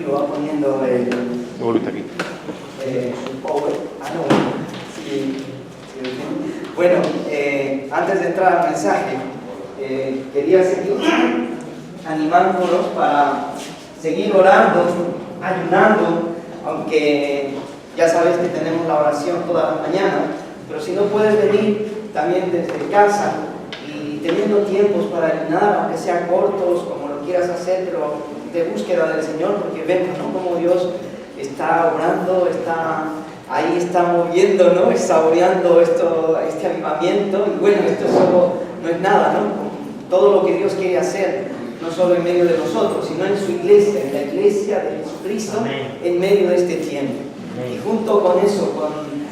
Julio va poniendo el power. No. Sí. Bueno, antes de entrar al mensaje, quería seguir animándolos para seguir orando, ayunando, aunque ya sabes que tenemos la oración toda la mañana, pero si no puedes venir también desde casa y teniendo tiempos para ayunar, aunque sean cortos, como lo quieras hacer, pero de búsqueda del Señor, porque vemos, ¿no?, cómo Dios está orando, ahí está moviendo, ¿no?, saboreando este avivamiento. Y bueno, esto solo no es nada, ¿no?, todo lo que Dios quiere hacer, no solo en medio de nosotros, sino en su iglesia, en la iglesia de Jesucristo. Amén. En medio de este tiempo. Amén. Y junto con eso,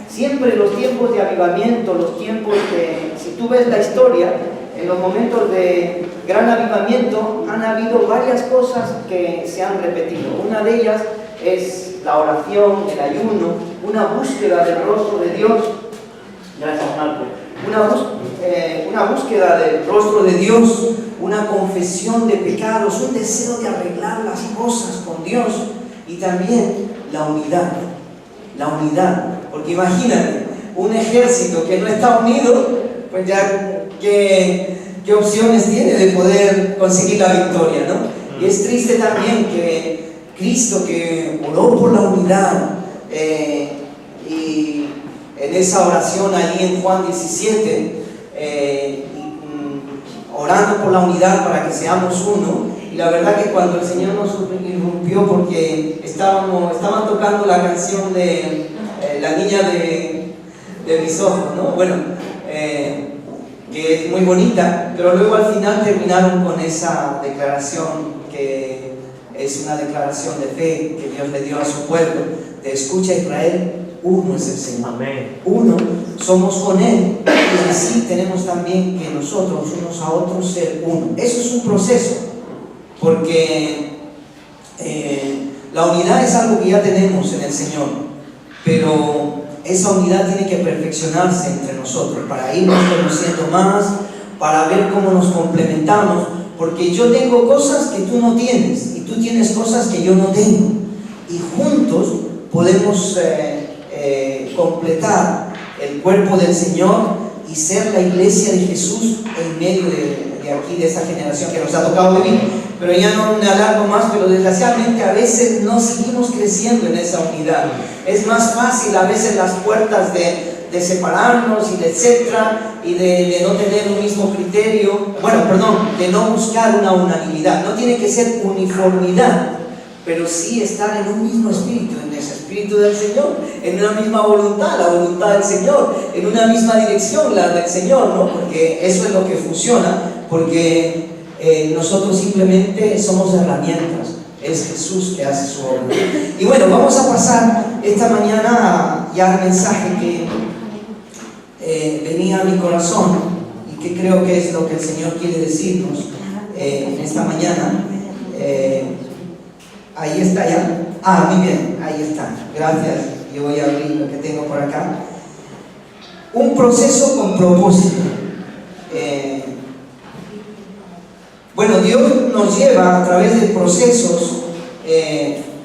siempre los tiempos de avivamiento, los tiempos de, si tú ves la historia, en los momentos de gran avivamiento han habido varias cosas que se han repetido. Una de ellas es la oración, el ayuno, una búsqueda del rostro de Dios. Gracias, Marco. Una búsqueda del rostro de Dios, una confesión de pecados, un deseo de arreglar las cosas con Dios, y también la unidad, porque imagínate, un ejército que no está unido, pues ya qué opciones tiene de poder conseguir la victoria, ¿no? Y es triste también que Cristo, que oró por la unidad, y en esa oración ahí en Juan 17, orando por la unidad para que seamos uno. Y la verdad que cuando el Señor nos irrumpió, porque estaban tocando la canción de la niña de mis ojos, ¿no? Bueno, que es muy bonita, pero luego al final terminaron con esa declaración, que es una declaración de fe que Dios le dio a su pueblo: te escucha Israel, uno es el Señor. Amén. Uno, somos con Él, y así tenemos también que nosotros unos a otros ser uno. Eso es un proceso, porque la unidad es algo que ya tenemos en el Señor, pero esa unidad tiene que perfeccionarse entre nosotros para irnos conociendo más, para ver cómo nos complementamos, porque yo tengo cosas que tú no tienes y tú tienes cosas que yo no tengo, y juntos podemos completar el cuerpo del Señor y ser la iglesia de Jesús en medio de aquí, de esa generación que nos ha tocado vivir. Pero ya no me alargo más, pero desgraciadamente a veces no seguimos creciendo en esa unidad. Es más fácil a veces las puertas de separarnos y de etcétera, y de no tener un mismo criterio, de no buscar una unanimidad. No tiene que ser uniformidad, pero sí estar en un mismo espíritu, en ese espíritu del Señor, en una misma voluntad, la voluntad del Señor, en una misma dirección, la del Señor, ¿no? Porque eso es lo que funciona, porque nosotros simplemente somos herramientas, es Jesús que hace su obra. Y bueno, vamos a pasar esta mañana ya al mensaje que venía a mi corazón y que creo que es lo que el Señor quiere decirnos en esta mañana. Ahí está ya. Muy bien, ahí está. Gracias. Yo voy a abrir lo que tengo por acá. Un proceso con propósito. Dios nos lleva a través de procesos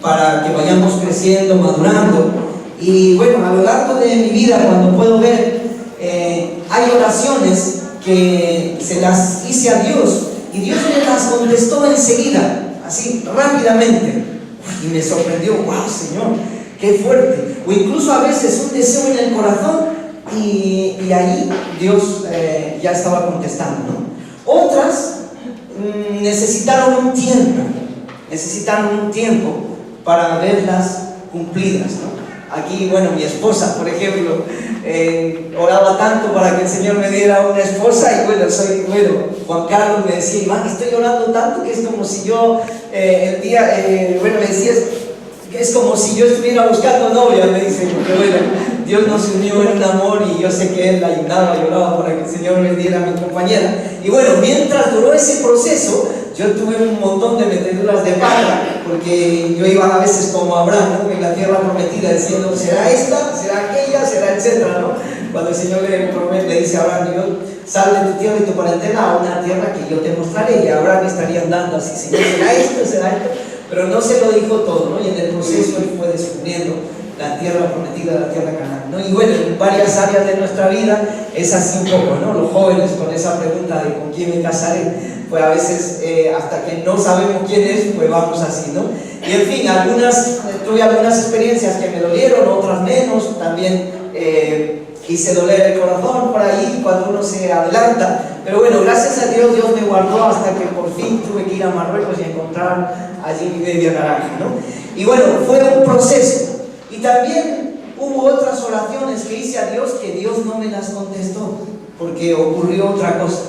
para que vayamos creciendo, madurando. Y bueno, a lo largo de mi vida, cuando puedo ver, hay oraciones que se las hice a Dios y Dios me las contestó enseguida, así, rápidamente. Y me sorprendió: wow, Señor, qué fuerte. O incluso a veces un deseo en el corazón y ahí Dios ya estaba contestando, ¿no? Otras necesitaron un tiempo para verlas cumplidas, ¿no? Aquí, mi esposa, por ejemplo, oraba tanto para que el Señor me diera una esposa, y Juan Carlos me decía: Iván, estoy orando tanto que es como si yo, me decía, es como si yo estuviera buscando novia, me dice, porque Dios nos unió en un amor, y yo sé que Él ayunaba y oraba para que el Señor me diera a mi compañera. Y mientras duró ese proceso, yo tuve un montón de meteduras de pata, porque yo iba a veces como Abraham, ¿no?, en la tierra prometida, diciendo: será esta, será aquella, será etcétera, ¿no? Cuando el Señor le dice a Abraham: Dios, sal de tu tierra y tu parentela a una tierra que yo te mostraré. Y Abraham estaría andando así: Señor, será esto, será esto. pero no se lo dijo todo, ¿no? Y en el proceso él fue descubriendo la tierra prometida, la tierra Canaán, ¿no? Y bueno, en varias áreas de nuestra vida es así un poco, ¿no? Los jóvenes con esa pregunta de ¿con quién me casaré? Pues a veces hasta que no sabemos quién es, pues vamos así, ¿no? Y en fin, tuve algunas experiencias que me dolieron, otras menos, también quise doler el corazón por ahí cuando uno se adelanta, pero bueno, gracias a Dios, Dios me guardó hasta que por fin tuve que ir a Marruecos y encontrar allí mi media naranja, ¿no? Y bueno, fue un proceso. Y también hubo otras oraciones que hice a Dios que Dios no me las contestó porque ocurrió otra cosa.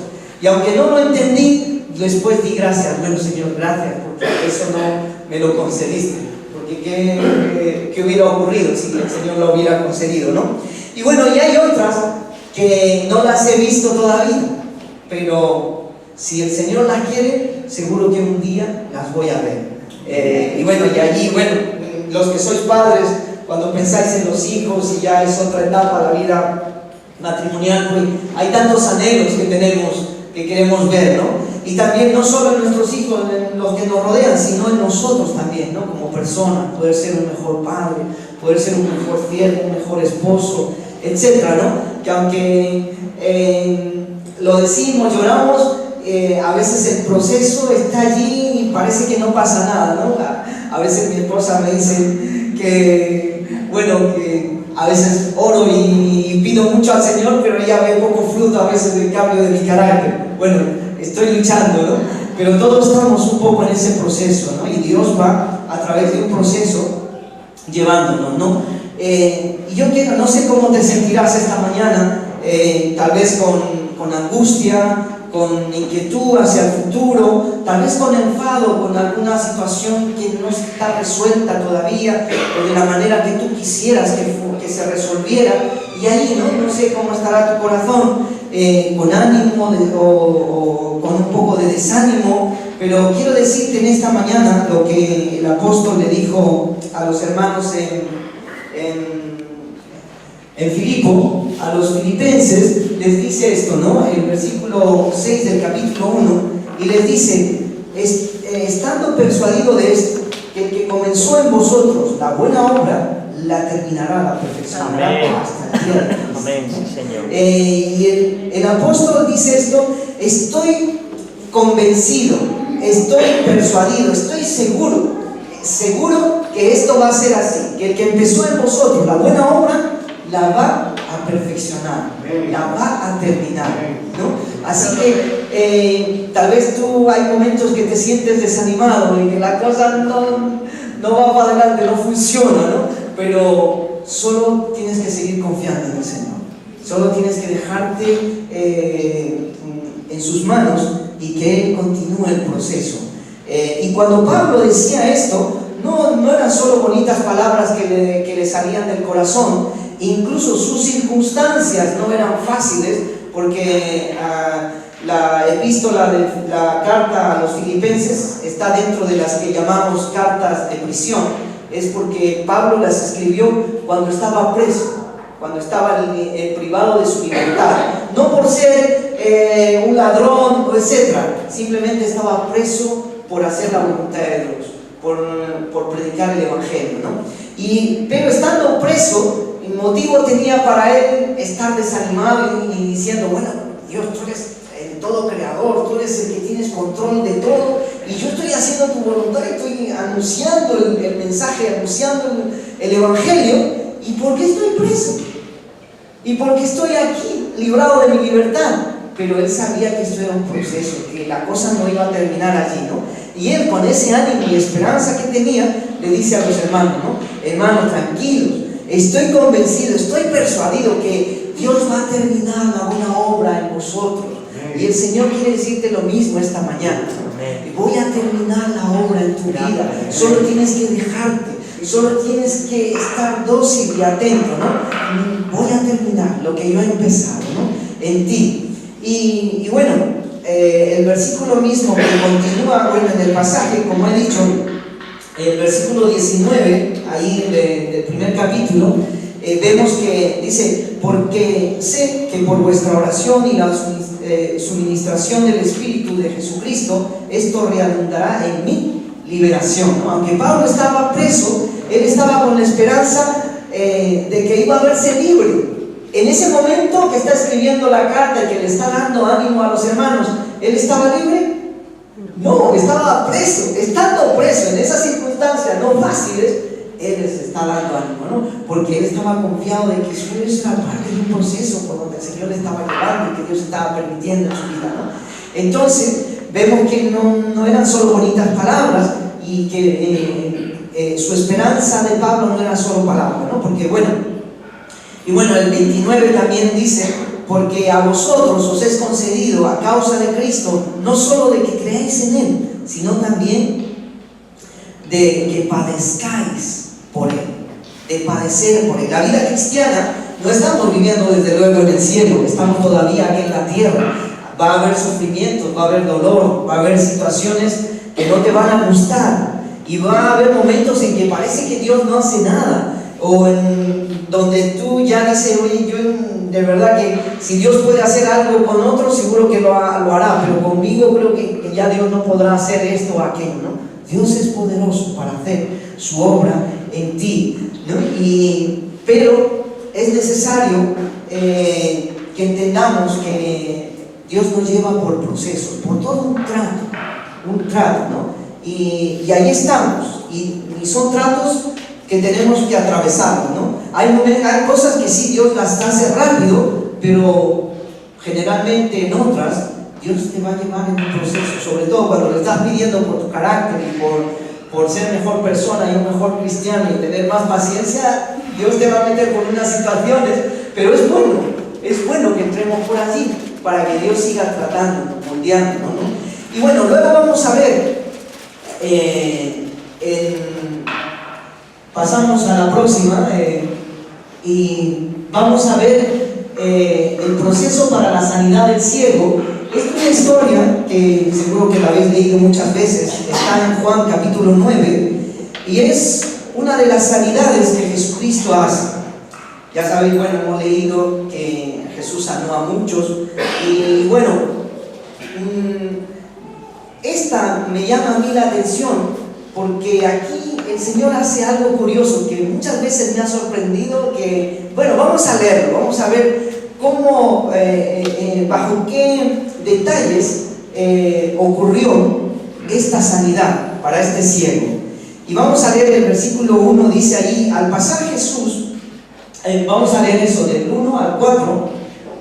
Y aunque no lo entendí, después di gracias. Bueno, Señor, gracias, porque eso no me lo concediste. Porque ¿qué hubiera ocurrido si el Señor lo hubiera concedido, no? Y bueno, y hay otras que no las he visto todavía, pero si el Señor las quiere, seguro que un día las voy a ver. Y bueno, y allí, bueno, los que sois padres, cuando pensáis en los hijos y ya es otra etapa de la vida matrimonial, pues hay tantos anhelos que tenemos, que queremos ver, ¿no? Y también no solo en nuestros hijos, en los que nos rodean, sino en nosotros también, ¿no? Como personas, poder ser un mejor padre, poder ser un mejor siervo, un mejor esposo, etcétera, ¿no? Que aunque lo decimos, lloramos, a veces el proceso está allí y parece que no pasa nada, ¿no? A veces mi esposa me dice que, bueno, que a veces oro y pido mucho al Señor, pero ella ve poco fruto a veces del cambio de mi carácter. Bueno, estoy luchando, ¿no? Pero todos estamos un poco en ese proceso, ¿no? Y Dios va a través de un proceso llevándonos, ¿no? Y yo quiero, no sé cómo te sentirás esta mañana, tal vez con angustia, con inquietud hacia el futuro, tal vez con enfado, con alguna situación que no está resuelta todavía, o de la manera que tú quisieras que se resolviera, y ahí no sé cómo estará tu corazón, con ánimo o con un poco de desánimo, pero quiero decirte en esta mañana lo que el apóstol le dijo a los hermanos en Filipo, a los filipenses, les dice esto, ¿no? El versículo 6 del capítulo 1, y les dice, estando persuadido de esto, que el que comenzó en vosotros la buena obra, la terminará, la perfeccionará hasta el día de Cristo. Amén, sí, Señor. Y el apóstol dice esto, estoy convencido, estoy persuadido, estoy seguro que esto va a ser así, que el que empezó en vosotros la buena obra, la va a perfeccionar, la va a terminar, ¿no? Así que tal vez tú hay momentos que te sientes desanimado y que la cosa no va para adelante, no funciona, ¿no? Pero solo tienes que seguir confiando en el Señor, solo tienes que dejarte en sus manos y que Él continúe el proceso. Y cuando Pablo decía esto, no eran solo bonitas palabras que le salían del corazón. Incluso sus circunstancias no eran fáciles, porque la epístola de la carta a los filipenses está dentro de las que llamamos cartas de prisión. Es porque Pablo las escribió cuando estaba preso, cuando estaba privado de su libertad, no por ser un ladrón, etc. Simplemente estaba preso por hacer la voluntad de Dios, por predicar el evangelio, ¿no? Pero estando preso, el motivo tenía para él estar desanimado y diciendo, bueno, Dios, tú eres el todo creador, tú eres el que tienes control de todo, y yo estoy haciendo tu voluntad, estoy anunciando el mensaje, anunciando el evangelio, ¿y por qué estoy preso? ¿Y por qué estoy aquí, librado de mi libertad? Pero él sabía que esto era un proceso, que la cosa no iba a terminar allí, ¿no? Y él, con ese ánimo y esperanza que tenía, le dice a los hermanos, ¿no? Hermanos, tranquilos, estoy convencido, estoy persuadido que Dios va a terminar la buena obra en vosotros. Y el Señor quiere decirte lo mismo esta mañana. Voy a terminar la obra en tu vida. Solo tienes que dejarte, solo tienes que estar dócil y atento, ¿no? Voy a terminar lo que yo he empezado, ¿no? En ti. Y bueno, el versículo mismo que continúa, bueno, en el pasaje, como he dicho, el versículo 19, ahí del primer capítulo, vemos que dice, porque sé que por vuestra oración y la suministración del Espíritu de Jesucristo, esto redundará en mí liberación, ¿no? Aunque Pablo estaba preso, él estaba con la esperanza de que iba a verse libre. En ese momento que está escribiendo la carta y que le está dando ánimo a los hermanos, ¿él estaba libre? No, estaba preso. Estando preso en esas circunstancias no fáciles, él les está dando ánimo, ¿no? Porque él estaba confiado de que su vida era parte de un proceso por donde el Señor le estaba llevando y que Dios estaba permitiendo en su vida, ¿no? Entonces, vemos que no eran solo bonitas palabras y que su esperanza de Pablo no era solo palabras, ¿no? Porque el 29 también dice: porque a vosotros os es concedido a causa de Cristo, no solo de que creáis en Él, sino también de que padezcáis por Él, de padecer por Él. La vida cristiana no estamos viviendo desde luego en el cielo, estamos todavía aquí en la tierra. Va a haber sufrimientos, va a haber dolor, va a haber situaciones que no te van a gustar, y va a haber momentos en que parece que Dios no hace nada, o en donde tú ya dices: oye, yo de verdad que si Dios puede hacer algo con otros, seguro que lo hará, pero conmigo creo que ya Dios no podrá hacer esto o aquello, ¿no? Dios es poderoso para hacer su obra en ti, ¿no? Pero es necesario que entendamos que Dios nos lleva por procesos, por todo un trato, ¿no? Y ahí estamos, y son tratos que tenemos que atravesar, ¿no? Hay cosas que sí Dios las hace rápido, pero generalmente en otras Dios te va a llevar en un proceso, sobre todo cuando le estás pidiendo por tu carácter y por ser mejor persona y un mejor cristiano y tener más paciencia. Dios te va a meter por unas situaciones, pero es bueno que entremos por allí para que Dios siga tratando, moldeando, ¿no? Y bueno, luego vamos a ver pasamos a la próxima y vamos a ver el proceso para la sanidad del ciego. Es una historia que seguro que la habéis leído muchas veces, está en Juan capítulo 9, y es una de las sanidades que Jesucristo hace. Ya sabéis, bueno, hemos leído que Jesús sanó a muchos, y bueno, esta me llama a mí la atención, porque aquí el Señor hace algo curioso que muchas veces me ha sorprendido. Que, bueno, vamos a leerlo, vamos a ver cómo, bajo qué detalles ocurrió esta sanidad para este ciego. Y vamos a leer el versículo 1, dice allí: al pasar Jesús, vamos a leer eso del 1 al 4,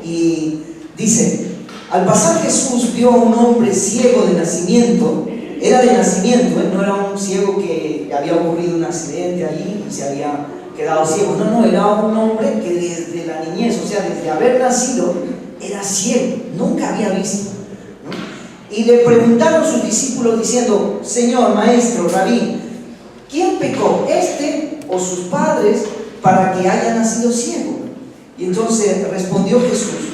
y dice: al pasar Jesús vio a un hombre ciego de nacimiento. Era de nacimiento, no era un ciego que había ocurrido un accidente allí y se había quedado ciego. No, era un hombre que desde la niñez, o sea, desde haber nacido, era ciego, nunca había visto, ¿no? Y le preguntaron sus discípulos diciendo: Señor, maestro, rabí, ¿quién pecó, este o sus padres, para que haya nacido ciego? Y entonces respondió Jesús: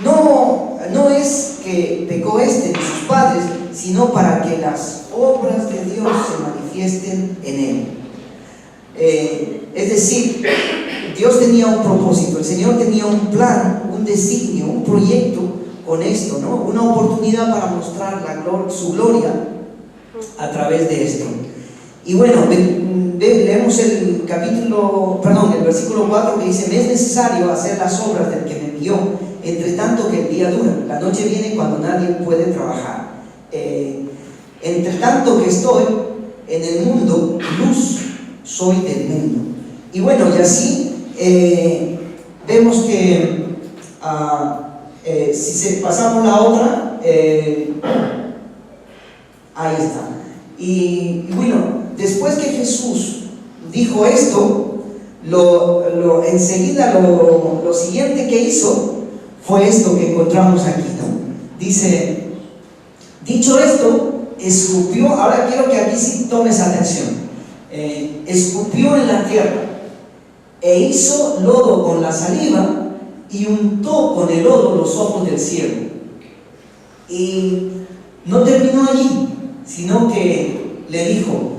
no es que pecó este ni sus padres, sino para que las obras de Dios se manifiesten en él. Es decir, Dios tenía un propósito, el Señor tenía un plan, un designio, un proyecto con esto, ¿no? Una oportunidad para mostrar su gloria a través de esto. Y bueno, leemos el versículo 4, que dice: me es necesario hacer las obras del que me envió, entre tanto que el día dura. La noche viene cuando nadie puede trabajar. Entre tanto que estoy en el mundo, luz soy del mundo. Y bueno, y así vemos que si pasamos la otra, ahí está. Y bueno, después que Jesús dijo esto, enseguida lo siguiente que hizo fue esto que encontramos aquí, ¿no? Dice: dicho esto, escupió. Ahora quiero que aquí sí tomes atención. Escupió en la tierra e hizo lodo con la saliva y untó con el lodo los ojos del ciego. Y no terminó allí, sino que le dijo: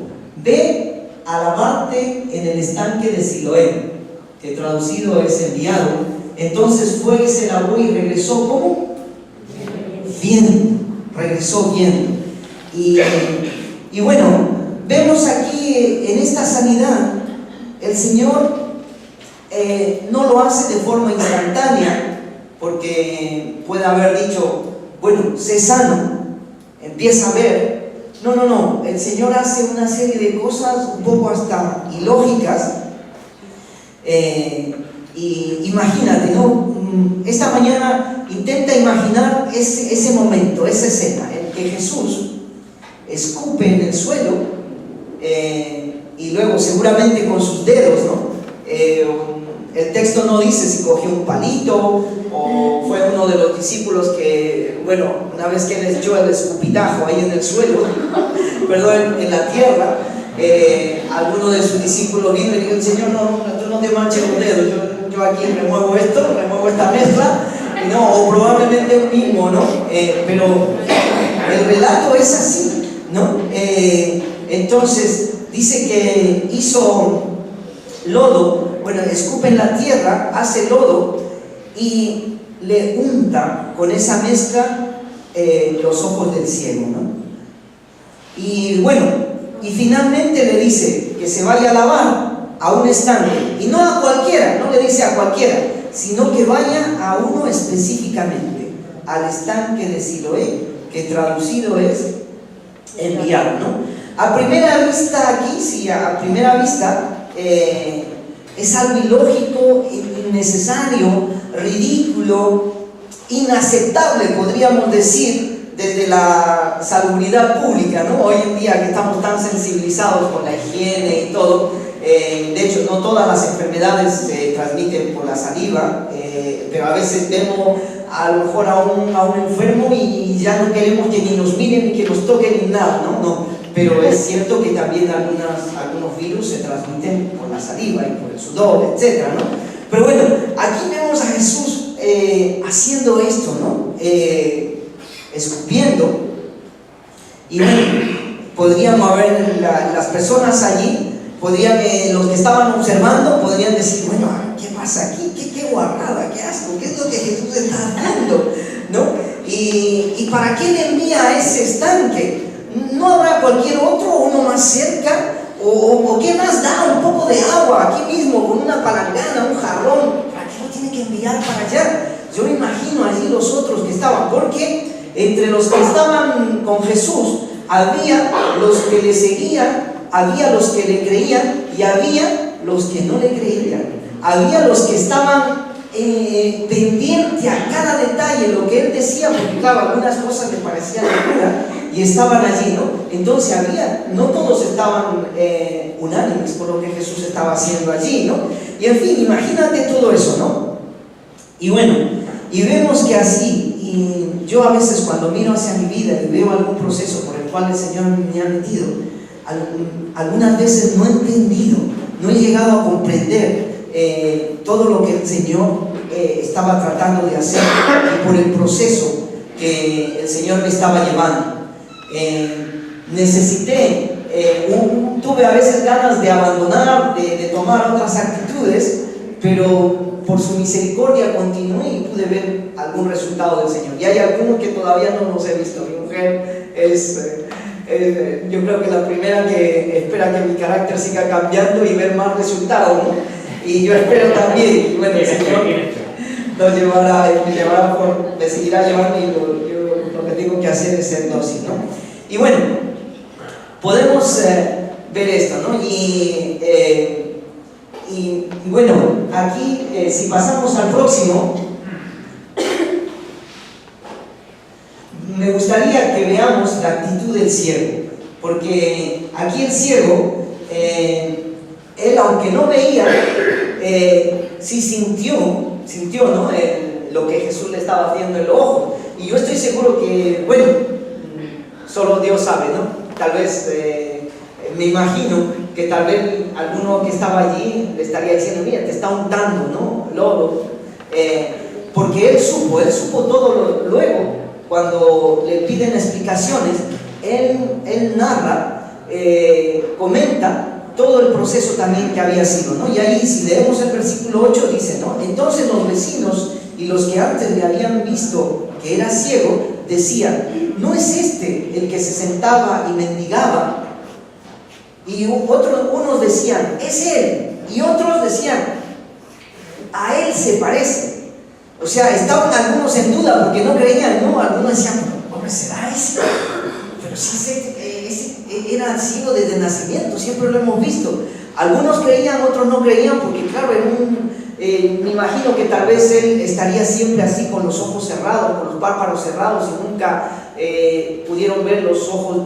ve a lavarte en el estanque de Siloé, que traducido es enviado. Entonces fue y se lavó y regresó, ¿cómo? Viendo, regresó viendo. Y Y bueno, vemos aquí en esta sanidad, el Señor no lo hace de forma instantánea, porque puede haber dicho, bueno, sé sano, empieza a ver. No, el Señor hace una serie de cosas un poco hasta ilógicas. Y imagínate, ¿no? Esta mañana intenta imaginar ese momento, esa escena, en que Jesús escupe en el suelo y luego seguramente con sus dedos, ¿no? El texto no dice si cogió un palito o fue uno de los discípulos que, bueno, una vez que les echó el escupitajo ahí en el suelo, perdón, en la tierra, alguno de sus discípulos vino y dijo: Señor, tú no te manches los dedos, yo aquí remuevo esta mezcla, no, o probablemente un mismo, ¿no? Pero el relato es así, ¿no? Entonces dice que hizo lodo, bueno, escupe en la tierra, hace lodo y le unta con esa mezcla los ojos del ciego, ¿no? Y bueno, y finalmente le dice que se vaya a lavar a un estanque, y no a cualquiera, no le dice a cualquiera, sino que vaya a uno específicamente, al estanque de Siloé, que traducido es enviar, ¿no? A primera vista aquí, sí, a primera vista es algo ilógico, innecesario, ridículo, inaceptable, podríamos decir, desde la salubridad pública, ¿no? Hoy en día que estamos tan sensibilizados con la higiene y todo, de hecho no todas las enfermedades se transmiten por la saliva, pero a veces vemos a lo mejor a un enfermo y ya no queremos que ni nos miren ni que nos toquen ni nada, ¿no? Pero es cierto que también algunos virus se transmiten por la saliva y por el sudor, etc., ¿no? Pero bueno, aquí vemos a Jesús haciendo esto, ¿no? Escupiendo. Y bueno, podríamos haber las personas allí, los que estaban observando podrían decir: bueno, ¿qué pasa aquí? ¿Qué guarrada? ¿Qué asco? ¿Qué es lo que Jesús está haciendo? ¿No? ¿Y para qué le envía a ese estanque? ¿No habrá cualquier otro, uno más cerca? ¿O qué más da? Un poco de agua aquí mismo, con una palangana, un jarrón. ¿Para qué lo tiene que enviar para allá? Yo me imagino allí los otros que estaban, porque entre los que estaban con Jesús había los que le seguían, había los que le creían y había los que no le creían. Había los que estaban pendientes a cada detalle lo que él decía, porque claro, algunas cosas le parecían locura y estaban allí, ¿no? Entonces no todos estaban unánimes por lo que Jesús estaba haciendo allí, ¿no? Y en fin, imagínate todo eso, ¿no? Y bueno, y vemos que así, y yo a veces cuando miro hacia mi vida y veo algún proceso por el cual el Señor me ha metido, algunas veces no he entendido, no he llegado a comprender todo lo que el Señor estaba tratando de hacer y por el proceso que el Señor me estaba llevando. Tuve a veces ganas de abandonar, de tomar otras actitudes, pero por su misericordia continué y pude ver algún resultado del Señor. Y hay algunos que todavía no los he visto. Mi mujer yo creo que la primera que espera que mi carácter siga cambiando y ver más resultados, ¿no? Y yo espero también, y bueno, el Señor me seguirá llevando, y lo que tengo que hacer es ser dócil, ¿no? Y bueno, podemos ver esto, ¿no? Y bueno, aquí si pasamos al próximo, me gustaría que veamos la actitud del ciego, porque aquí el ciego, él aunque no veía, sí sintió, ¿no? Lo que Jesús le estaba haciendo en el ojo. Y yo estoy seguro que, bueno, solo Dios sabe, ¿no? Tal vez, me imagino que tal vez alguno que estaba allí le estaría diciendo: mira, te está untando, ¿no? Lodo. Porque él supo todo luego. Cuando le piden explicaciones, él narra, comenta todo el proceso también que había sido, ¿no? Y ahí, si leemos el versículo 8, dice, ¿no? Entonces los vecinos y los que antes le habían visto que era ciego, decían: ¿no es este el que se sentaba y mendigaba Y unos decían, es él, y otros decían, a él se parece. O sea, estaban algunos en duda porque no creían, ¿no? Algunos decían, ¿cómo será ese? Pero si ese era ciego desde nacimiento, siempre lo hemos visto. Algunos creían, otros no creían, porque claro, me imagino que tal vez él estaría siempre así con los ojos cerrados, con los párpados cerrados, y nunca pudieron ver los ojos,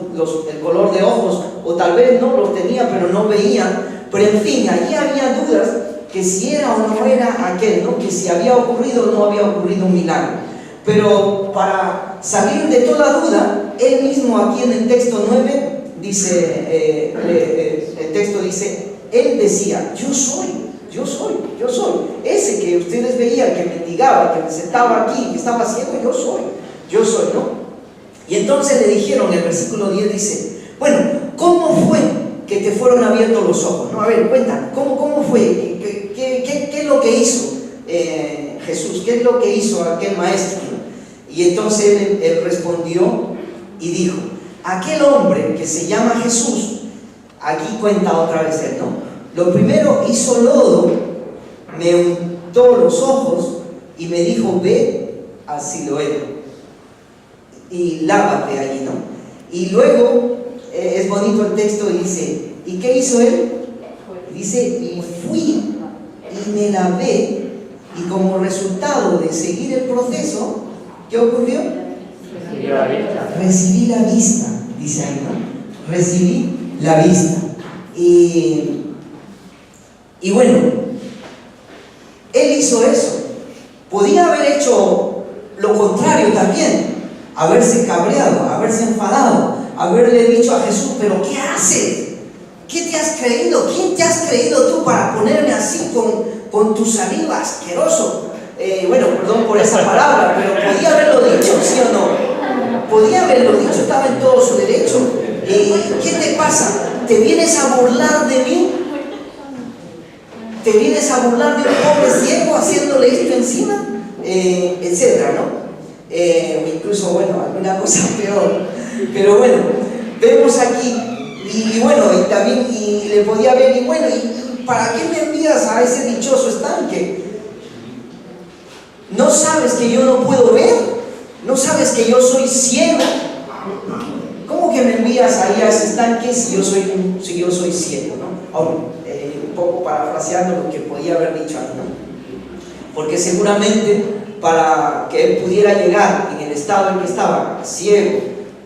el color de ojos, o tal vez no los tenía pero no veían. Pero en fin, allí había dudas que si era o no era aquel, ¿no? Que si había ocurrido o no había ocurrido un milagro. Pero para salir de toda duda, él mismo aquí en el texto 9 dice, el texto dice, él decía, yo soy. Ese que ustedes veían, que mendigaba, que sentaba aquí, que estaba ciego, yo soy, ¿no? Y entonces le dijeron, el versículo 10 dice, bueno, ¿cómo fue que te fueron abiertos los ojos? No, a ver, cuéntanos, ¿cómo fue? ¿Qué es lo que hizo Jesús? ¿Qué es lo que hizo aquel maestro? Y entonces él respondió y dijo, aquel hombre que se llama Jesús, aquí cuenta otra vez él, ¿no? Lo primero hizo lodo, me untó los ojos y me dijo, ve a Siloé y lávate allí, ¿no? Y luego es bonito el texto, dice, ¿y qué hizo él? Dice, y fui y me lavé, y como resultado de seguir el proceso, ¿qué ocurrió? Recibí la vista, dice ahí, ¿no? Recibí la vista. Y bueno, él hizo eso. Podía haber hecho lo contrario también, haberse cabreado, haberse enfadado, haberle dicho a Jesús, pero ¿qué haces? ¿Qué te has creído? ¿Quién te has creído tú para ponerme así con tu saliva, asqueroso? Bueno, perdón por esa palabra, pero podía haberlo dicho, ¿sí o no? Podía haberlo dicho, estaba en todo su derecho. ¿Qué te pasa? ¿Te vienes a burlar de mí? ¿Te vienes a burlar de un pobre ciego haciéndole esto encima? Etcétera, ¿no? Incluso, bueno, alguna cosa peor. Pero bueno, vemos aquí, y bueno, y también y le podía ver, y bueno, ¿y para qué me envías a ese dichoso estanque? ¿No sabes que yo no puedo ver? ¿No sabes que yo soy ciego? ¿Cómo que me envías ahí a ese estanque si yo soy ciego, ¿no? Ahora, un poco parafraseando lo que podía haber dicho ahí, ¿no? Porque seguramente para que él pudiera llegar en el estado en que estaba, ciego,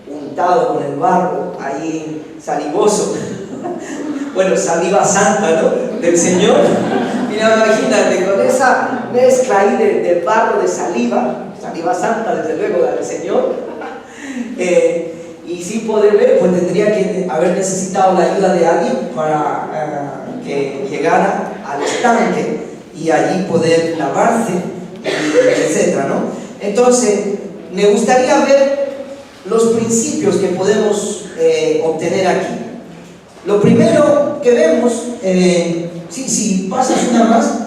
untado con el barro, ahí salivoso, bueno, saliva santa, ¿no? Del Señor. Mira, imagínate, con esa mezcla ahí de barro, de saliva santa, desde luego, del Señor, y sin poder ver, pues tendría que haber necesitado la ayuda de alguien para que llegara al estanque y allí poder lavarse, etcétera, ¿no? Entonces, me gustaría ver los principios que podemos obtener aquí. Lo primero que vemos, si pasas una más,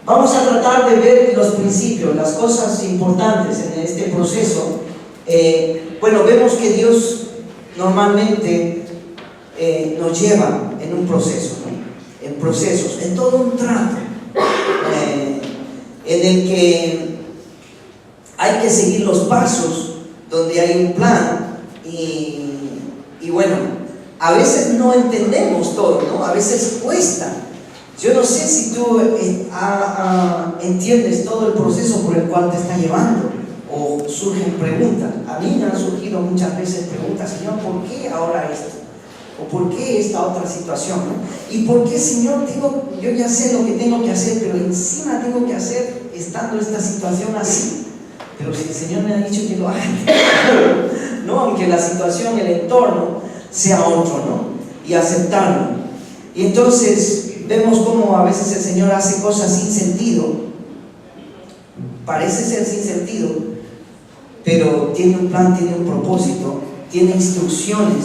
vamos a tratar de ver los principios, las cosas importantes en este proceso. Bueno, vemos que Dios normalmente nos lleva en un proceso, ¿no? En procesos, en todo un trato, en el que hay que seguir los pasos, donde hay un plan, y bueno, a veces no entendemos todo, ¿no? A veces cuesta. Yo no sé si tú entiendes todo el proceso por el cual te está llevando, o surgen preguntas. A mí me han surgido muchas veces preguntas, Señor, ¿por qué ahora esto? ¿O por qué esta otra situación? ¿No? ¿Y por qué, Señor, yo ya sé lo que tengo que hacer, pero encima tengo que hacer estando esta situación así? Pero si el Señor me ha dicho que lo haga, ¿no? Aunque la situación, el entorno sea otro, ¿no? Y aceptarlo. Y entonces vemos cómo a veces el Señor hace cosas sin sentido, parece ser sin sentido, pero tiene un plan, tiene un propósito, tiene instrucciones,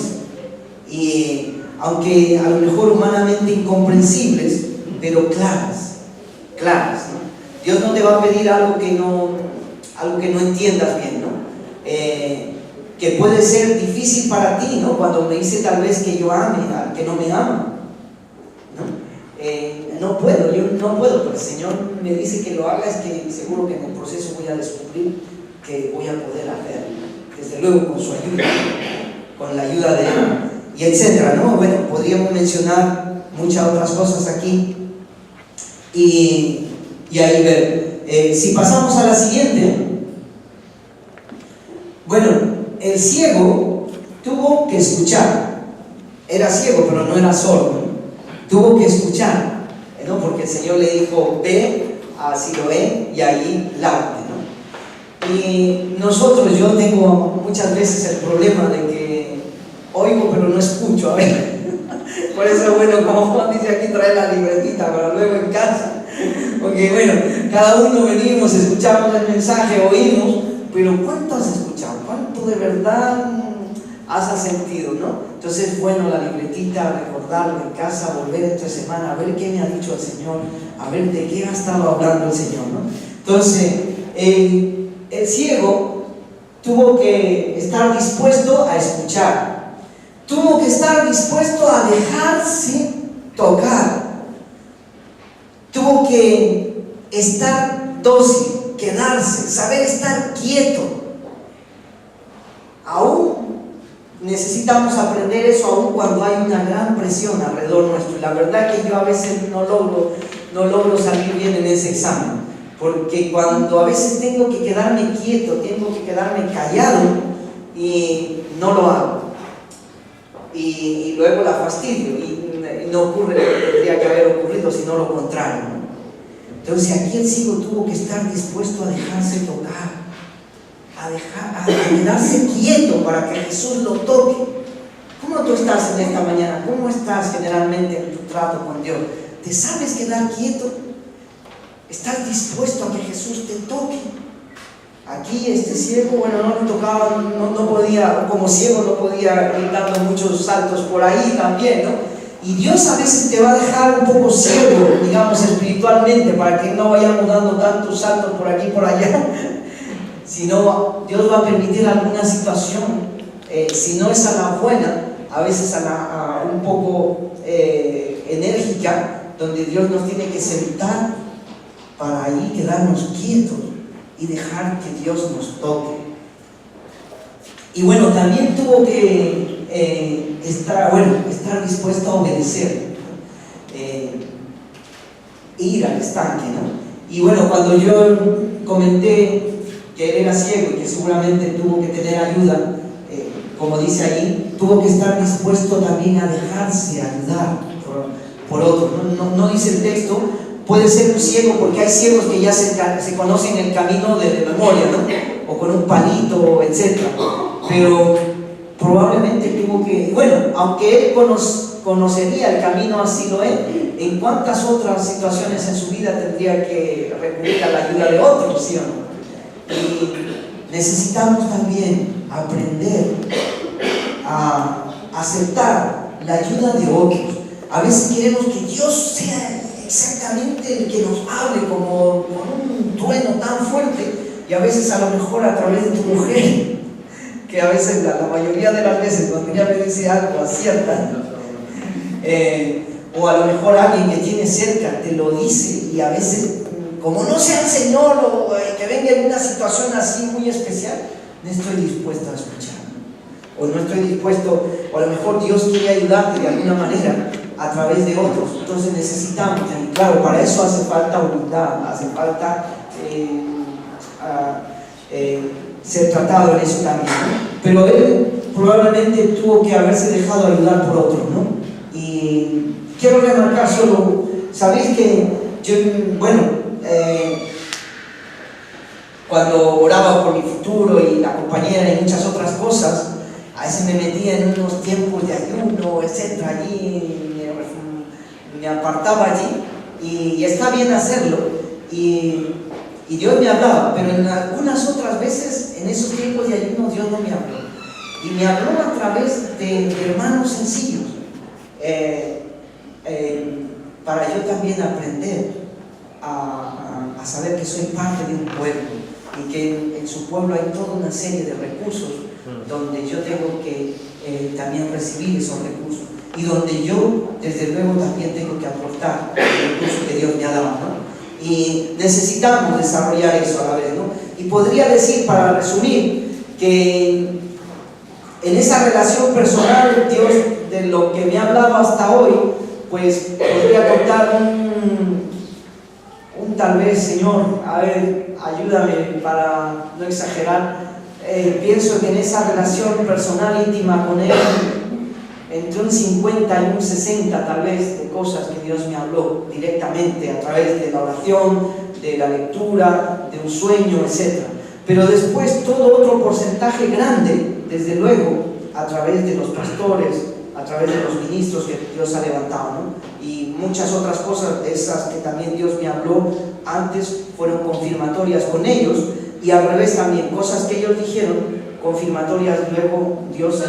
y aunque a lo mejor humanamente incomprensibles, pero claras, ¿no? Dios no te va a pedir algo que no entiendas bien, ¿no? que puede ser difícil para ti, ¿no? Cuando me dice tal vez que yo ame al que no me ama, ¿no? No puedo, yo no puedo, pero el Señor me dice que lo haga, es que seguro que en el proceso voy a descubrir que voy a poder hacerlo, desde luego con su ayuda, con la ayuda de Él, y etcétera, ¿no? Bueno, podríamos mencionar muchas otras cosas aquí, y ahí ver. Si pasamos a la siguiente, bueno, el ciego tuvo que escuchar. Era ciego, pero no era sordo, ¿no? Tuvo que escuchar, ¿no? Porque el Señor le dijo, ve a Siloé y allí lávate, ¿no? Y nosotros, yo tengo muchas veces el problema de que oigo pero no escucho, a ver. Por eso, bueno, como Juan dice aquí, trae la libretita para luego en casa. Porque, bueno, cada uno venimos, escuchamos el mensaje, oímos, pero ¿cuánto has escuchado? ¿Cuánto de verdad has sentido, no? Entonces, bueno, la libretita, recordarlo en casa, volver entre semana, a ver qué me ha dicho el Señor, a ver de qué ha estado hablando el Señor, ¿no? Entonces, el ciego tuvo que estar dispuesto a escuchar, tuvo que estar dispuesto a dejarse tocar, tuvo que estar dócil, quedarse, saber estar quieto. Aún necesitamos aprender eso aún cuando hay una gran presión alrededor nuestro. Y la verdad que yo a veces no logro salir bien en ese examen, porque cuando a veces tengo que quedarme quieto, tengo que quedarme callado y no lo hago. Y luego la fastidio y no ocurre lo que tendría que haber ocurrido, sino lo contrario, ¿no? Entonces aquí el ciego tuvo que estar dispuesto a dejarse tocar, a quedarse quieto para que Jesús lo toque. ¿Cómo tú estás en esta mañana? ¿Cómo estás generalmente en tu trato con Dios? ¿Te sabes quedar quieto? ¿Estás dispuesto a que Jesús te toque? Aquí este ciego, bueno, no le tocaba, no podía, como ciego no podía ir dando muchos saltos por ahí también, ¿no? Y Dios a veces te va a dejar un poco ciego, digamos, espiritualmente, para que no vayamos dando tantos saltos por aquí y por allá. Sino Dios va a permitir alguna situación, si no es a la buena, a veces a un poco enérgica, donde Dios nos tiene que sentar para ahí quedarnos quietos y dejar que Dios nos toque. Y bueno, también tuvo que estar dispuesto a obedecer, ir al estanque, ¿no? Y bueno, cuando yo comenté que él era ciego y que seguramente tuvo que tener ayuda, como dice ahí, tuvo que estar dispuesto también a dejarse ayudar por otro. No dice el texto, puede ser un ciego, porque hay ciegos que ya se conocen el camino de memoria, ¿no? O con un palito, etc. Pero probablemente tuvo que, bueno, aunque él conocería el camino a Siloé, ¿en cuántas otras situaciones en su vida tendría que recurrir a la ayuda de otros, sí o no? Y necesitamos también aprender a aceptar la ayuda de otros. A veces queremos que Dios sea exactamente el que nos hable como con un trueno tan fuerte, y a veces a lo mejor a través de tu mujer, que a veces la mayoría de las veces cuando ella me dice algo acierta, o a lo mejor alguien que tiene cerca te lo dice, y a veces como no sea el Señor o que venga en una situación así muy especial, no estoy dispuesto a escuchar, o no estoy dispuesto, o a lo mejor Dios quiere ayudarte de alguna manera a través de otros. Entonces necesitamos, y claro, para eso hace falta humildad, hace falta ser tratado en eso también, ¿no? Pero él probablemente tuvo que haberse dejado ayudar por otros, ¿no? Y quiero remarcar solo, sabéis que yo, bueno, cuando oraba por mi futuro y la compañera y muchas otras cosas, a veces me metía en unos tiempos de ayuno, etc. Allí me apartaba allí, y está bien hacerlo, y Dios me hablaba, pero en algunas otras veces en esos tiempos de ayuno Dios no me habló, y me habló a través de hermanos sencillos, para yo también aprender a saber que soy parte de un pueblo, y que en su pueblo hay toda una serie de recursos donde yo tengo que también recibir esos recursos y donde yo, desde luego, también tengo que aportar el recurso que Dios me ha dado, ¿no? Y necesitamos desarrollar eso a la vez, ¿no? Y podría decir, para resumir, que en esa relación personal, Dios, de lo que me ha hablado hasta hoy, pues podría contar un tal vez, Señor, a ver, ayúdame para no exagerar. Pienso que en esa relación personal íntima con Él, entre un 50 y un 60 tal vez de cosas que Dios me habló directamente a través de la oración, de la lectura, de un sueño, etc. Pero después todo otro porcentaje grande, desde luego, a través de los pastores, a través de los ministros que Dios ha levantado, ¿no? Y muchas otras cosas de esas que también Dios me habló antes fueron confirmatorias con ellos, y al revés también, cosas que ellos dijeron, confirmatorias luego Dios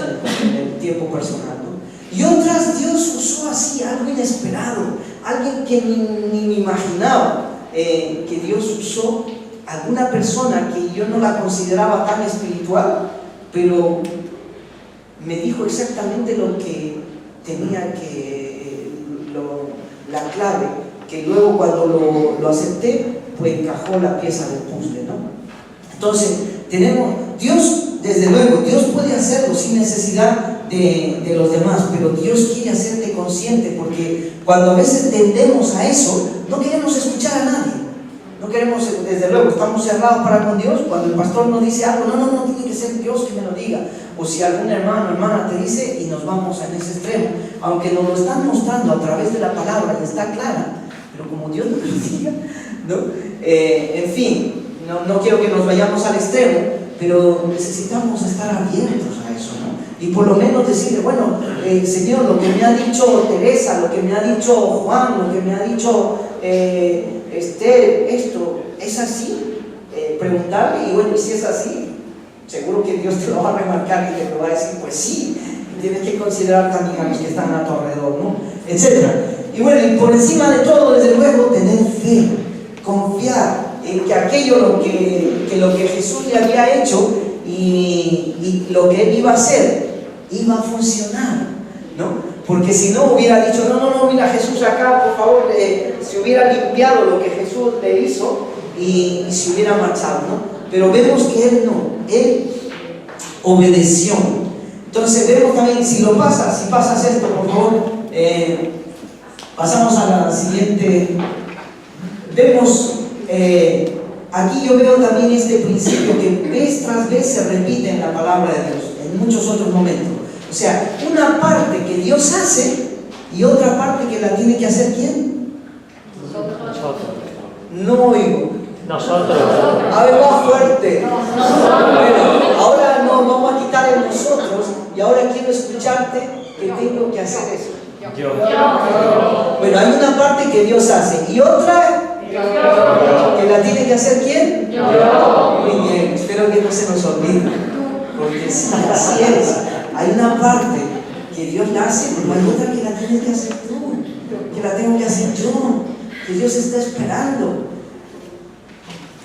en el tiempo personal, ¿no? Y otras Dios usó así, algo inesperado, alguien que ni me imaginaba, que Dios usó alguna persona que yo no la consideraba tan espiritual, pero me dijo exactamente lo que tenía que, la clave, que luego cuando lo acepté, pues encajó la pieza del puzzle, ¿no? Entonces, Dios, desde luego, Dios puede hacerlo sin necesidad de los demás, pero Dios quiere hacerte consciente, porque cuando a veces tendemos a eso, no queremos escuchar a nadie. No queremos, desde luego, estamos cerrados para con Dios. Cuando el pastor nos dice algo, no, tiene que ser Dios que me lo diga. O si algún hermano o hermana te dice, y nos vamos en ese extremo. Aunque nos lo están mostrando a través de la palabra, y está clara, pero como Dios nos lo diga, ¿no? En fin, no quiero que nos vayamos al extremo, pero necesitamos estar abiertos a eso, ¿no? Y por lo menos decirle, bueno, Señor, lo que me ha dicho Teresa, lo que me ha dicho Juan, lo que me ha dicho Esther, esto, ¿es así? Preguntarle, y bueno, y si es así, seguro que Dios te lo va a remarcar y te lo va a decir, pues sí, tienes que considerar también a los que están a tu alrededor, ¿no? Etcétera. Y bueno, y por encima de todo, desde luego, tener fe, confiar en que aquello lo que Jesús le había hecho y lo que él iba a hacer, iba a funcionar, ¿no? Porque si no hubiera dicho, no, mira Jesús acá, por favor, se hubiera limpiado lo que Jesús le hizo y se hubiera marchado, ¿no? Pero vemos que él no, él obedeció. Entonces vemos también, si pasas esto, por favor, pasamos a la siguiente. Vemos, aquí yo veo también este principio que vez tras vez se repite en la palabra de Dios, en muchos otros momentos. O sea, una parte que Dios hace y otra parte que la tiene que hacer ¿quién? Nosotros. No oigo. Nosotros. A ver, más fuerte. Bueno, ahora no, vamos a quitar el nosotros y ahora quiero escucharte que tengo que hacer eso. Yo. Bueno, hay una parte que Dios hace y otra que la tiene que hacer ¿quién? Muy bien, espero que no se nos olvide, porque sí, así es. Hay una parte que Dios la hace, pero hay otra que la tienes que hacer tú, que la tengo que hacer yo, que Dios está esperando.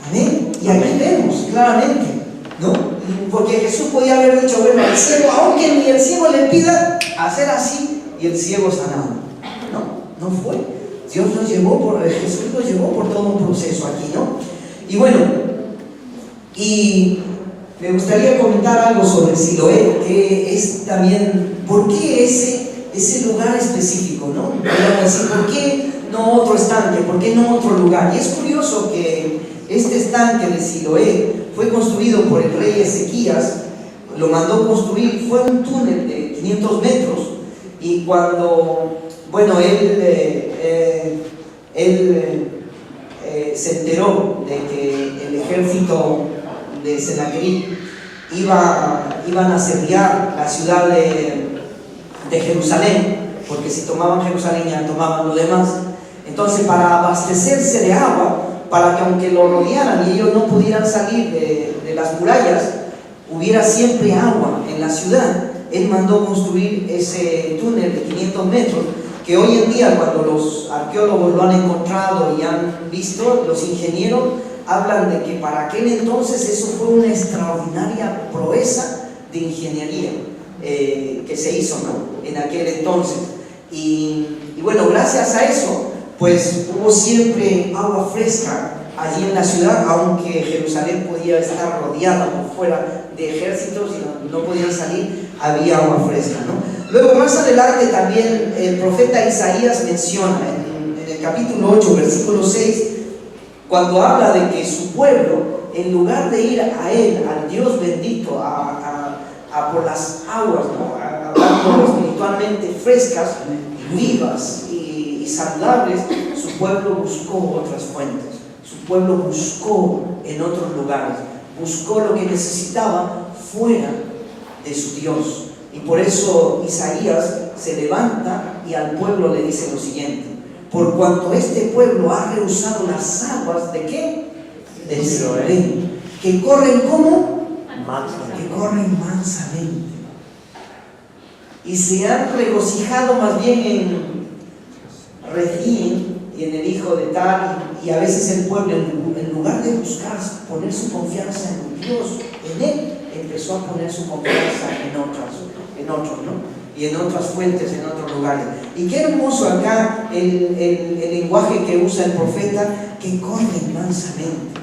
¿Amén? Y aquí vemos claramente, ¿no? Porque Jesús podía haber dicho, bueno, al ciego, aunque ni el ciego le pida, hacer así y el ciego sanado. No fue. Jesús lo llevó por todo un proceso aquí, ¿no? Y bueno, y me gustaría comentar algo sobre Siloé, que es también, ¿por qué ese lugar específico, no? Podríamos decir, ¿por qué no otro estanque? ¿Por qué no otro lugar? Y es curioso que este estanque de Siloé fue construido por el rey Ezequías, lo mandó construir, fue un túnel de 500 metros, y cuando, bueno, él se enteró de que el ejército de Senaquerib iban a asediar la ciudad de Jerusalén, porque si tomaban Jerusalén ya tomaban lo demás. Entonces, para abastecerse de agua, para que aunque lo rodearan y ellos no pudieran salir de las murallas, hubiera siempre agua en la ciudad, él mandó construir ese túnel de 500 metros, que hoy en día, cuando los arqueólogos lo han encontrado y han visto, los ingenieros hablan de que para aquel entonces eso fue una extraordinaria proeza de ingeniería que se hizo, ¿no?, en aquel entonces. Y bueno, gracias a eso, pues hubo siempre agua fresca allí en la ciudad, aunque Jerusalén podía estar rodeada por fuera de ejércitos y no podían salir, había agua fresca, ¿no? Luego, más adelante, también el profeta Isaías menciona en el capítulo 8, versículo 6, cuando habla de que su pueblo, en lugar de ir a él, al Dios bendito, a por las aguas, ¿no?, hablando espiritualmente frescas, vivas y saludables, su pueblo buscó otras fuentes, su pueblo buscó en otros lugares, buscó lo que necesitaba fuera de su Dios. Y por eso Isaías se levanta y al pueblo le dice lo siguiente: por cuanto este pueblo ha rehusado las aguas, ¿de qué? Del Siloé, que corren como que corren mansamente, y se han regocijado más bien en Refín y en el hijo de tal, y a veces el pueblo, en lugar de buscar poner su confianza en Dios, en él, empezó a poner su confianza en otros, ¿no?, y en otras fuentes, en otros lugares. Y qué hermoso acá el lenguaje que usa el profeta, que corren mansamente.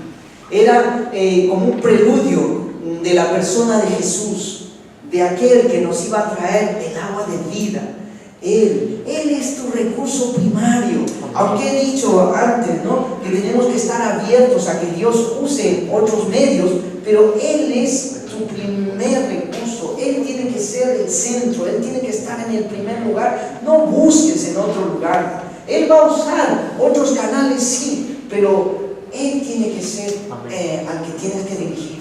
Era como un preludio de la persona de Jesús, de aquel que nos iba a traer el agua de vida. Él es tu recurso primario. Aunque he dicho antes, ¿no?, que tenemos que estar abiertos a que Dios use otros medios, pero Él es tu primer recurso. Él tiene que ser el centro, Él tiene que estar en el primer lugar. No busques en otro lugar. Él va a usar otros canales, sí, pero Él tiene que ser al que tienes que dirigirte.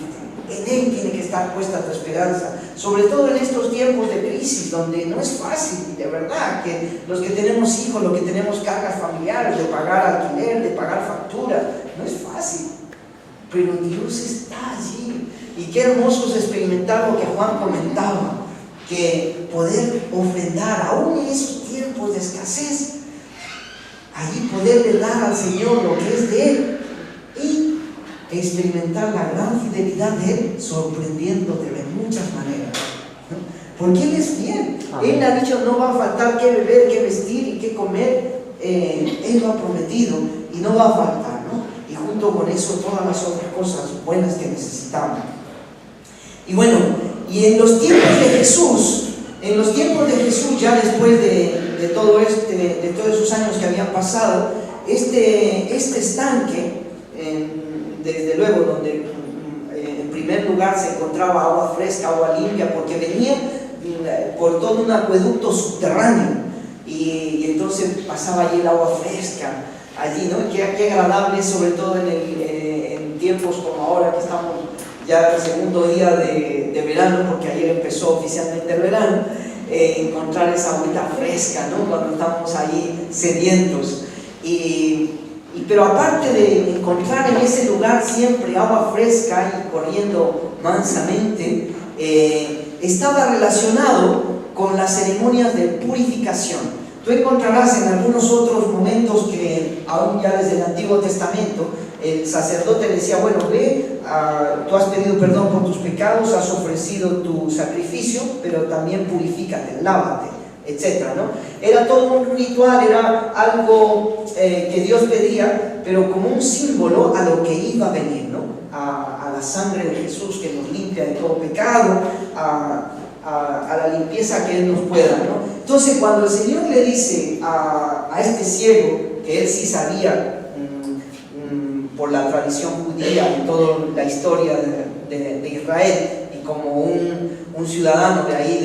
En Él tiene que estar puesta tu esperanza, sobre todo en estos tiempos de crisis, donde no es fácil, de verdad, que los que tenemos hijos, los que tenemos cargas familiares, de pagar alquiler, de pagar facturas, no es fácil, pero Dios está allí. Y qué hermoso es experimentar lo que Juan comentaba, que poder ofrendar, aún en esos tiempos de escasez, allí poderle dar al Señor lo que es de Él, y experimentar la gran fidelidad de Él, sorprendiéndote de muchas maneras, ¿no? Porque Él es fiel. Él ha dicho: no va a faltar qué beber, qué vestir y qué comer. Él lo ha prometido y no va a faltar, ¿no? Y junto con eso todas las otras cosas buenas que necesitamos. Y bueno, y en los tiempos de Jesús, ya después de todo de todos esos años que habían pasado, este estanque, desde luego, donde en primer lugar se encontraba agua fresca, agua limpia, porque venía por todo un acueducto subterráneo, y entonces pasaba allí el agua fresca, allí, ¿no? Qué agradable, sobre todo en tiempos como ahora, que estamos ya el segundo día de verano, porque ayer empezó oficialmente el verano, encontrar esa agüita fresca, ¿no?, cuando estamos ahí sedientos. Pero aparte de encontrar en ese lugar siempre agua fresca y corriendo mansamente, estaba relacionado con las ceremonias de purificación. Tú encontrarás en algunos otros momentos que, aún ya desde el Antiguo Testamento, el sacerdote le decía: bueno, ve, tú has pedido perdón por tus pecados, has ofrecido tu sacrificio, pero también purifícate, lávate, etcétera, ¿no? Era todo un ritual, era algo que Dios pedía, pero como un símbolo a lo que iba a venir, ¿no? A la sangre de Jesús, que nos limpia de todo pecado, a la limpieza que Él nos pueda, ¿no? Entonces, cuando el Señor le dice a este ciego, que él sí sabía por la tradición judía y toda la historia de Israel, y como un ciudadano de ahí,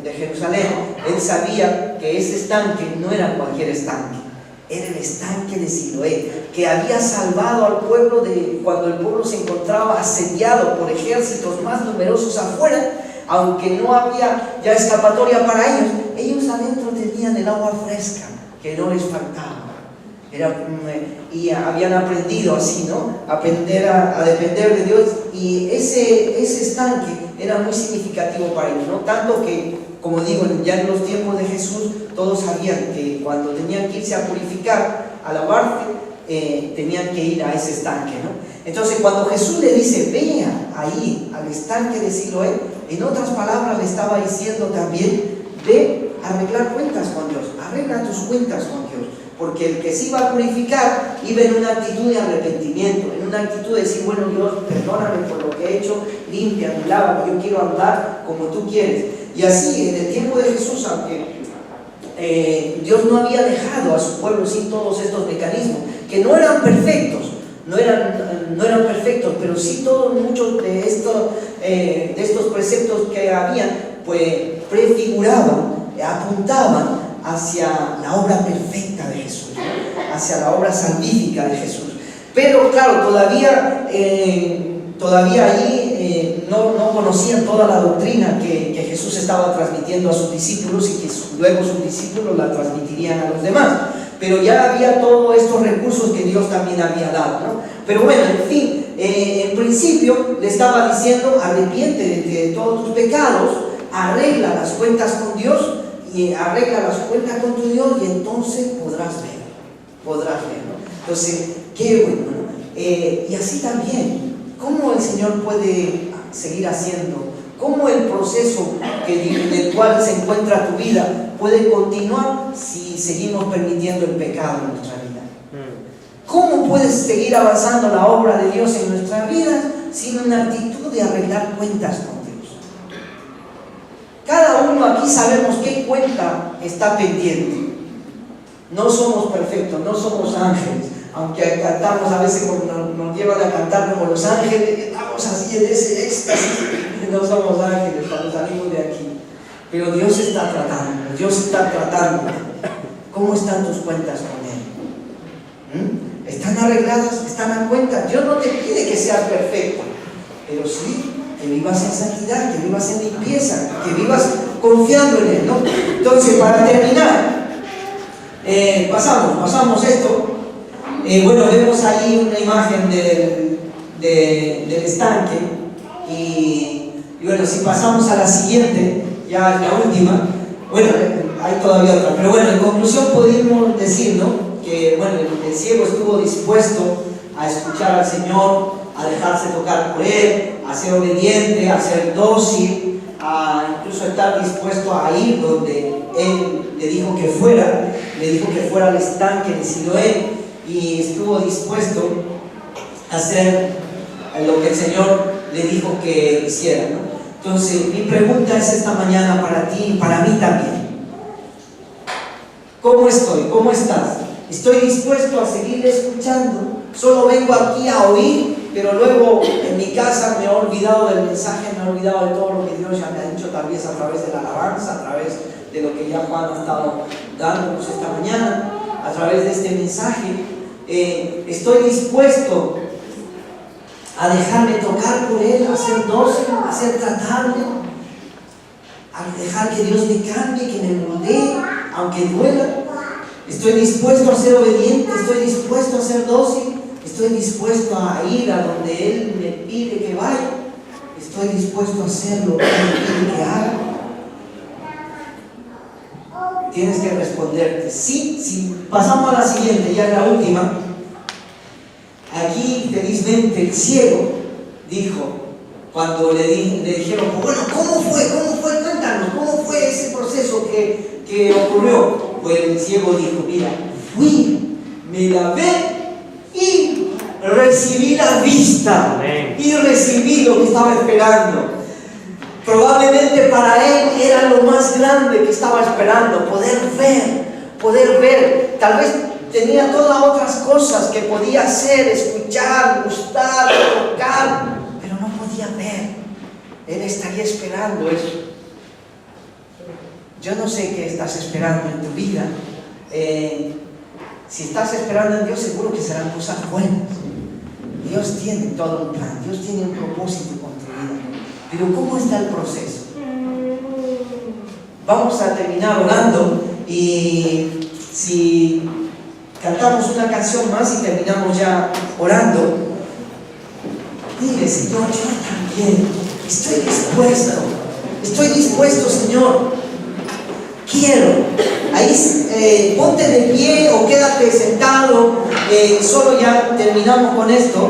de Jerusalén, él sabía que ese estanque no era cualquier estanque, era el estanque de Siloé, que había salvado al pueblo cuando el pueblo se encontraba asediado por ejércitos más numerosos afuera. Aunque no había ya escapatoria para ellos adentro tenían el agua fresca que no les faltaba. Y habían aprendido así, ¿no? Aprender a depender de Dios, y ese estanque era muy significativo para ellos, ¿no? Tanto que, como digo, ya en los tiempos de Jesús, todos sabían que cuando tenían que irse a purificar, a lavarse, tenían que ir a ese estanque, ¿no? Entonces, cuando Jesús le dice: vea ahí al estanque de Siloé, En otras palabras, le estaba diciendo también de arreglar cuentas con Dios. Arregla tus cuentas con Dios. Porque el que se iba a purificar iba en una actitud de arrepentimiento, en una actitud de decir, bueno, Dios, perdóname por lo que he hecho, limpia, lávame, yo quiero andar como tú quieres. Y así, en el tiempo de Jesús, aunque Dios no había dejado a su pueblo sin todos estos mecanismos, que no eran perfectos, no eran perfectos, pero sí muchos de estos preceptos que había, pues prefiguraban, apuntaban hacia la obra perfecta de Jesús, ¿no? Hacia la obra salvífica de Jesús. Pero claro, todavía ahí no conocían toda la doctrina que Jesús estaba transmitiendo a sus discípulos y que luego sus discípulos la transmitirían a los demás. Pero ya había todos estos recursos que Dios también había dado, ¿no? Pero bueno, en fin, en principio le estaba diciendo, arrepiéntete de todos tus pecados, arregla las cuentas con Dios, y arregla las cuentas con tu Dios, y entonces podrás ver, ¿no? Entonces, qué bueno, ¿no? Y así también, ¿cómo el Señor puede seguir haciendo? ¿Cómo el proceso en el cual se encuentra tu vida puede continuar si seguimos permitiendo el pecado en nuestra vida? ¿Cómo puedes seguir avanzando la obra de Dios en nuestra vida sin una actitud de arreglar cuentas con Dios? Cada uno aquí sabemos qué cuenta está pendiente. No somos perfectos, no somos ángeles, aunque cantamos a veces, nos llevan a cantar como los ángeles, estamos así en ese éxtasis. No somos ángeles cuando salimos de aquí, pero Dios está tratando. ¿Cómo están tus cuentas con Él? ¿Están arregladas? ¿Están a cuenta? Dios no te pide que seas perfecto, pero sí que vivas en santidad, que vivas en limpieza, que vivas confiando en Él, ¿no? Entonces, para terminar, pasamos esto. Bueno, vemos ahí una imagen del estanque y bueno, si pasamos a la siguiente, ya la última, bueno, hay todavía otra, pero bueno, en conclusión podemos decir, ¿no? Que bueno, el ciego estuvo dispuesto a escuchar al Señor, a dejarse tocar por Él, a ser obediente, a ser dócil, a incluso estar dispuesto a ir donde Él le dijo que fuera al estanque de Siloé, y estuvo dispuesto a hacer lo que el Señor le dijo que hiciera, ¿no? Entonces, mi pregunta es esta mañana para ti y para mí también. ¿Cómo estoy? ¿Cómo estás? ¿Estoy dispuesto a seguir escuchando? Solo vengo aquí a oír, pero luego en mi casa me he olvidado del mensaje, me he olvidado de todo lo que Dios ya me ha dicho, tal vez a través de la alabanza, a través de lo que ya Juan ha estado dándonos esta mañana, a través de este mensaje. Estoy dispuesto a dejarme tocar por Él, a ser dócil, a ser tratable, a dejar que Dios me cambie, que me moldee, aunque duela. Estoy dispuesto a ser obediente, estoy dispuesto a ser dócil, estoy dispuesto a ir a donde Él me pide que vaya, estoy dispuesto a hacer lo que Él me pide que haga. Tienes que responderte sí, sí. Pasamos a la siguiente, ya la última. Aquí felizmente el ciego dijo, cuando le dijeron, bueno, ¿cómo fue? Cuéntanos, ¿cómo fue ese proceso que ocurrió? Pues el ciego dijo, mira, fui, me lavé y recibí la vista. Amén. Y recibí lo que estaba esperando. Probablemente para él era lo más grande que estaba esperando, poder ver. Tal vez tenía todas otras cosas que podía hacer, escuchar, gustar, tocar, pero no podía ver. Él estaría esperando eso. Yo no sé qué estás esperando en tu vida. Si estás esperando en Dios, seguro que serán cosas buenas. Dios tiene todo un plan, Dios tiene un propósito con tu vida. Pero ¿cómo está el proceso? Vamos a terminar orando, y si cantamos una canción más y terminamos ya orando, dile, Señor, yo también estoy dispuesto, Señor, quiero. Ahí ponte de pie o quédate sentado, solo ya terminamos con esto.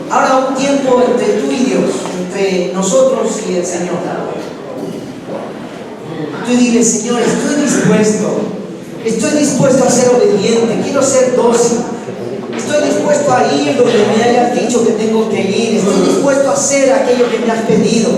Ahora un tiempo entre tú y Dios, entre nosotros y el Señor. Tú dile, Señor, estoy dispuesto a ser obediente, quiero ser dócil. Estoy dispuesto a ir donde me hayas dicho que tengo que ir. Estoy dispuesto a hacer aquello que me has pedido.